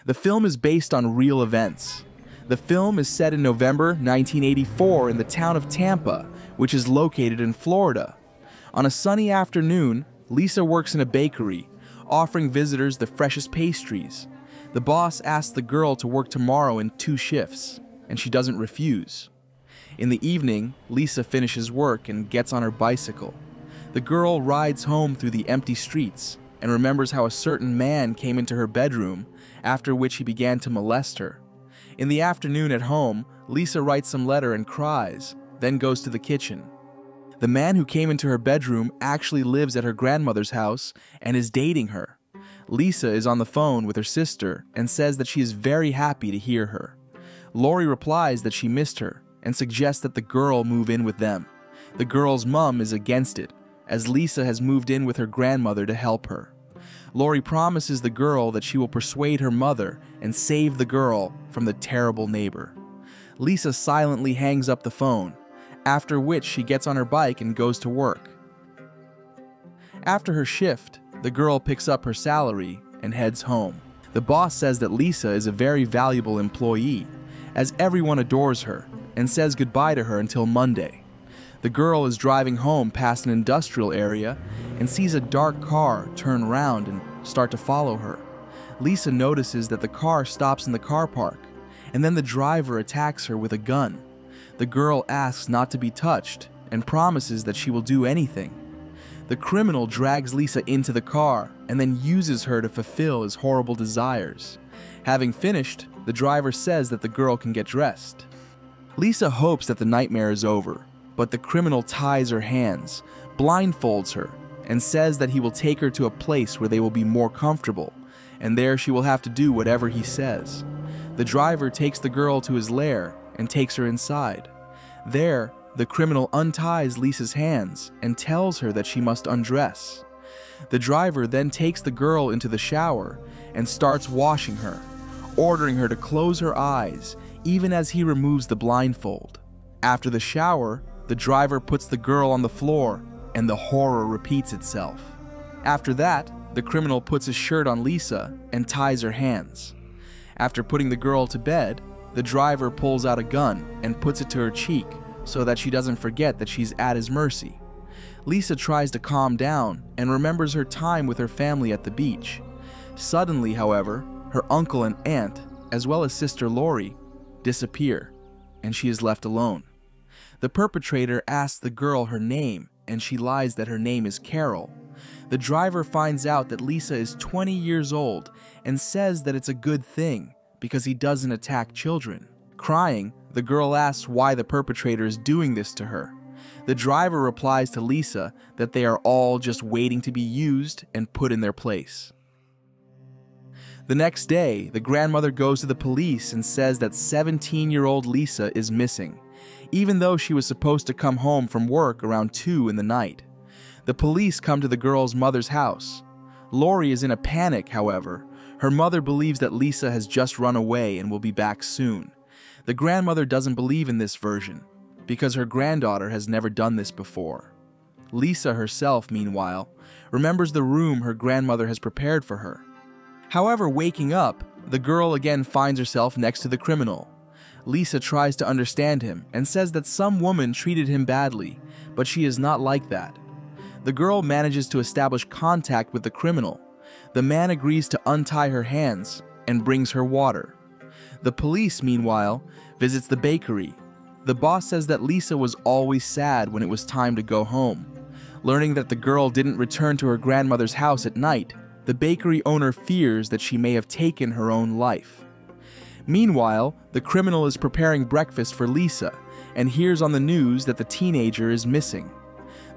The film is based on real events. The film is set in November 1984 in the town of Tampa, which is located in Florida. On a sunny afternoon, Lisa works in a bakery, offering visitors the freshest pastries. The boss asks the girl to work tomorrow in 2 shifts, and she doesn't refuse. In the evening, Lisa finishes work and gets on her bicycle. The girl rides home through the empty streets and remembers how a certain man came into her bedroom, after which he began to molest her. In the afternoon at home, Lisa writes some letter and cries, then goes to the kitchen. The man who came into her bedroom actually lives at her grandmother's house and is dating her. Lisa is on the phone with her sister and says that she is very happy to hear her. Lori replies that she missed her and suggests that the girl move in with them. The girl's mom is against it, as Lisa has moved in with her grandmother to help her. Lori promises the girl that she will persuade her mother and save the girl from the terrible neighbor. Lisa silently hangs up the phone, after which she gets on her bike and goes to work. After her shift, the girl picks up her salary and heads home. The boss says that Lisa is a very valuable employee, as everyone adores her, and says goodbye to her until Monday. The girl is driving home past an industrial area and sees a dark car turn around and start to follow her. Lisa notices that the car stops in the car park, and then the driver attacks her with a gun. The girl asks not to be touched and promises that she will do anything. The criminal drags Lisa into the car and then uses her to fulfill his horrible desires. Having finished, the driver says that the girl can get dressed. Lisa hopes that the nightmare is over, but the criminal ties her hands, blindfolds her, and says that he will take her to a place where they will be more comfortable, and there she will have to do whatever he says. The driver takes the girl to his lair and takes her inside. There, the criminal unties Lisa's hands and tells her that she must undress. The driver then takes the girl into the shower and starts washing her, ordering her to close her eyes even as he removes the blindfold. After the shower, the driver puts the girl on the floor and the horror repeats itself. After that, the criminal puts his shirt on Lisa and ties her hands. After putting the girl to bed, the driver pulls out a gun and puts it to her cheek so that she doesn't forget that she's at his mercy. Lisa tries to calm down and remembers her time with her family at the beach. Suddenly, however, her uncle and aunt, as well as sister Lori, disappear, and she is left alone. The perpetrator asks the girl her name, and she lies that her name is Carol. The driver finds out that Lisa is 20 years old and says that it's a good thing because he doesn't attack children. Crying, the girl asks why the perpetrator is doing this to her. The driver replies to Lisa that they are all just waiting to be used and put in their place. The next day, the grandmother goes to the police and says that 17-year-old Lisa is missing, even though she was supposed to come home from work around 2 in the night. The police come to the girl's mother's house. Lori is in a panic, however. Her mother believes that Lisa has just run away and will be back soon. The grandmother doesn't believe in this version, because her granddaughter has never done this before. Lisa herself, meanwhile, remembers the room her grandmother has prepared for her. However, waking up, the girl again finds herself next to the criminal. Lisa tries to understand him and says that some woman treated him badly, but she is not like that. The girl manages to establish contact with the criminal. The man agrees to untie her hands and brings her water. The police, meanwhile, visits the bakery. The boss says that Lisa was always sad when it was time to go home. Learning that the girl didn't return to her grandmother's house at night, the bakery owner fears that she may have taken her own life. Meanwhile, the criminal is preparing breakfast for Lisa and hears on the news that the teenager is missing.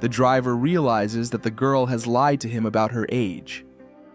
The driver realizes that the girl has lied to him about her age.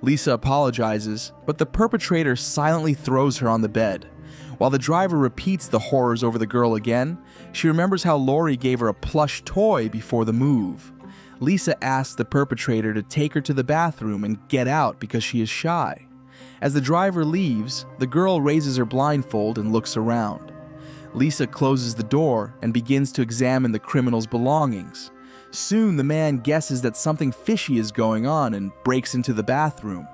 Lisa apologizes, but the perpetrator silently throws her on the bed. While the driver repeats the horrors over the girl again, she remembers how Lori gave her a plush toy before the move. Lisa asks the perpetrator to take her to the bathroom and get out because she is shy. As the driver leaves, the girl raises her blindfold and looks around. Lisa closes the door and begins to examine the criminal's belongings. Soon the man guesses that something fishy is going on and breaks into the bathroom.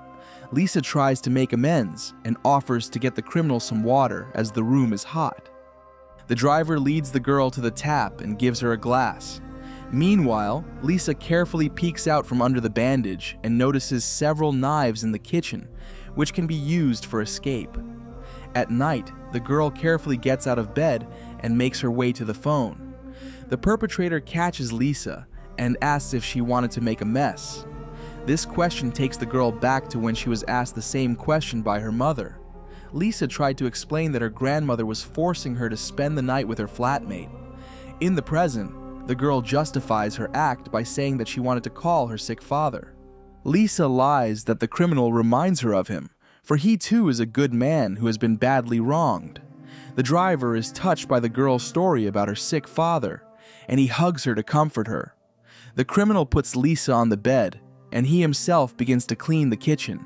Lisa tries to make amends and offers to get the criminal some water as the room is hot. The driver leads the girl to the tap and gives her a glass. Meanwhile, Lisa carefully peeks out from under the bandage and notices several knives in the kitchen, which can be used for escape. At night, the girl carefully gets out of bed and makes her way to the phone. The perpetrator catches Lisa and asks if she wanted to make a mess. This question takes the girl back to when she was asked the same question by her mother. Lisa tried to explain that her grandmother was forcing her to spend the night with her flatmate. In the present, the girl justifies her act by saying that she wanted to call her sick father. Lisa lies that the criminal reminds her of him, for he too is a good man who has been badly wronged. The driver is touched by the girl's story about her sick father, and he hugs her to comfort her. The criminal puts Lisa on the bed, and he himself begins to clean the kitchen.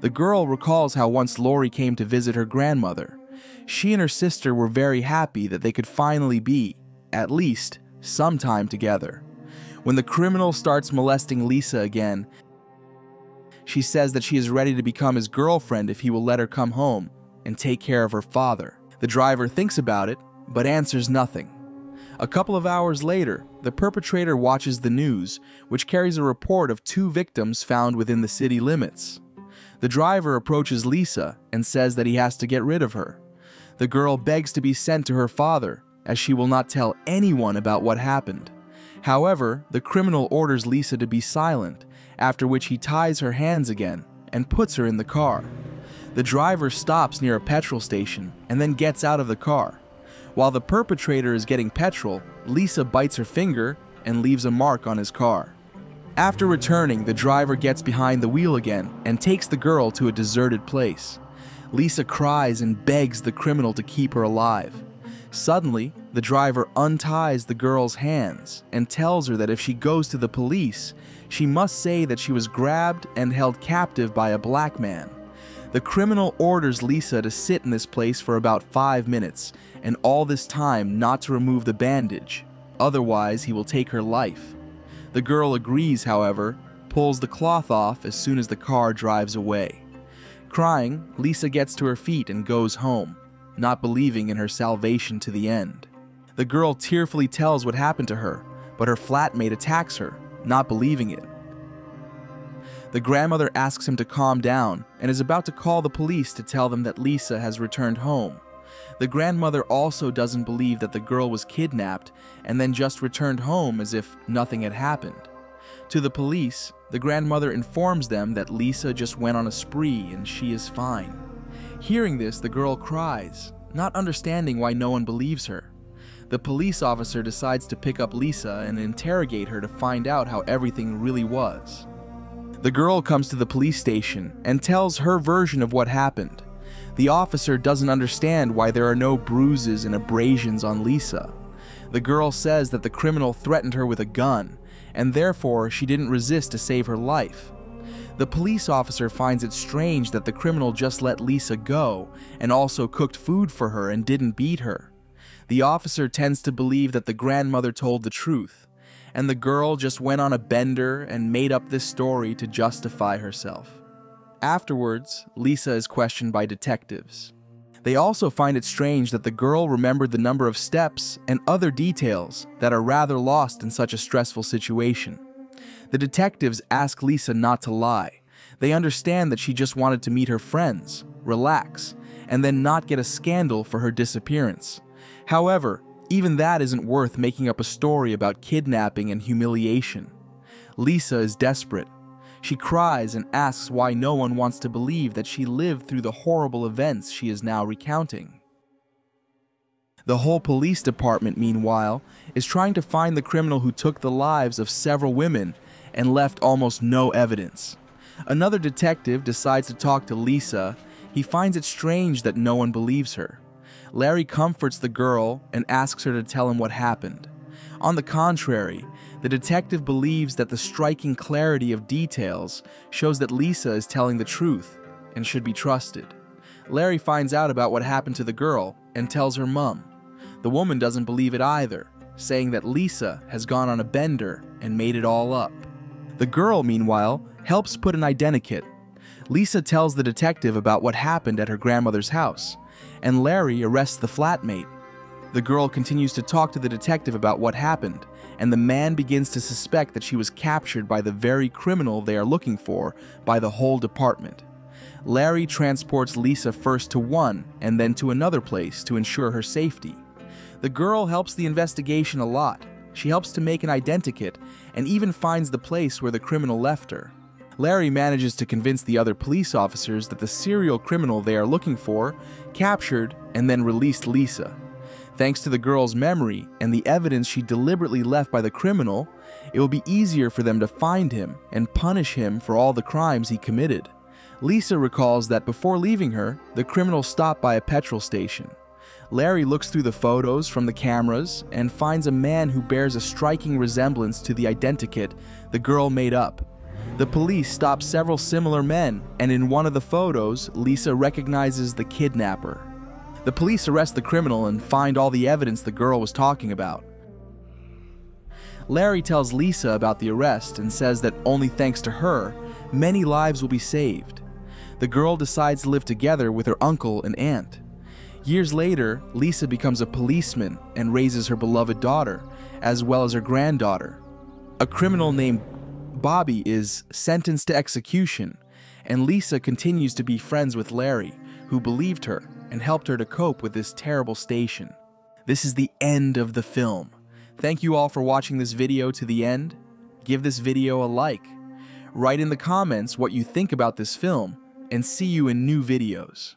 The girl recalls how once Lori came to visit her grandmother. She and her sister were very happy that they could finally be, at least, some time together. When the criminal starts molesting Lisa again, she says that she is ready to become his girlfriend if he will let her come home and take care of her father. The driver thinks about it, but answers nothing. A couple of hours later, the perpetrator watches the news, which carries a report of 2 victims found within the city limits. The driver approaches Lisa and says that he has to get rid of her. The girl begs to be sent to her father, as she will not tell anyone about what happened. However, the criminal orders Lisa to be silent, after which he ties her hands again and puts her in the car. The driver stops near a petrol station and then gets out of the car. While the perpetrator is getting petrol, Lisa bites her finger and leaves a mark on his car. After returning, the driver gets behind the wheel again and takes the girl to a deserted place. Lisa cries and begs the criminal to keep her alive. Suddenly, the driver unties the girl's hands and tells her that if she goes to the police, she must say that she was grabbed and held captive by a black man. The criminal orders Lisa to sit in this place for about 5 minutes, and all this time not to remove the bandage, otherwise he will take her life. The girl agrees, however, pulls the cloth off as soon as the car drives away. Crying, Lisa gets to her feet and goes home, not believing in her salvation to the end. The girl tearfully tells what happened to her, but her flatmate attacks her, not believing it. The grandmother asks him to calm down and is about to call the police to tell them that Lisa has returned home. The grandmother also doesn't believe that the girl was kidnapped and then just returned home as if nothing had happened. To the police, the grandmother informs them that Lisa just went on a spree and she is fine. Hearing this, the girl cries, not understanding why no one believes her. The police officer decides to pick up Lisa and interrogate her to find out how everything really was. The girl comes to the police station and tells her version of what happened. The officer doesn't understand why there are no bruises and abrasions on Lisa. The girl says that the criminal threatened her with a gun, and therefore she didn't resist to save her life. The police officer finds it strange that the criminal just let Lisa go and also cooked food for her and didn't beat her. The officer tends to believe that the grandmother told the truth, and the girl just went on a bender and made up this story to justify herself. Afterwards, Lisa is questioned by detectives. They also find it strange that the girl remembered the number of steps and other details that are rather lost in such a stressful situation. The detectives ask Lisa not to lie. They understand that she just wanted to meet her friends, relax, and then not get a scandal for her disappearance. However, even that isn't worth making up a story about kidnapping and humiliation. Lisa is desperate. She cries and asks why no one wants to believe that she lived through the horrible events she is now recounting. The whole police department, meanwhile, is trying to find the criminal who took the lives of several women and left almost no evidence. Another detective decides to talk to Lisa. He finds it strange that no one believes her. Larry comforts the girl and asks her to tell him what happened. On the contrary, the detective believes that the striking clarity of details shows that Lisa is telling the truth and should be trusted. Larry finds out about what happened to the girl and tells her mom. The woman doesn't believe it either, saying that Lisa has gone on a bender and made it all up. The girl, meanwhile, helps put an identikit. Lisa tells the detective about what happened at her grandmother's house, and Larry arrests the flatmate. The girl continues to talk to the detective about what happened, and the man begins to suspect that she was captured by the very criminal they are looking for by the whole department. Larry transports Lisa first to one and then to another place to ensure her safety. The girl helps the investigation a lot. She helps to make an identikit and even finds the place where the criminal left her. Larry manages to convince the other police officers that the serial criminal they are looking for captured and then released Lisa. Thanks to the girl's memory and the evidence she deliberately left by the criminal, it will be easier for them to find him and punish him for all the crimes he committed. Lisa recalls that before leaving her, the criminal stopped by a petrol station. Larry looks through the photos from the cameras and finds a man who bears a striking resemblance to the identikit the girl made up. The police stop several similar men, and in one of the photos, Lisa recognizes the kidnapper. The police arrest the criminal and find all the evidence the girl was talking about. Larry tells Lisa about the arrest and says that only thanks to her, many lives will be saved. The girl decides to live together with her uncle and aunt. Years later, Lisa becomes a policeman and raises her beloved daughter, as well as her granddaughter. A criminal named Bobby is sentenced to execution, and Lisa continues to be friends with Larry, who believed her and helped her to cope with this terrible station. This is the end of the film. Thank you all for watching this video to the end. Give this video a like. Write in the comments what you think about this film, and see you in new videos.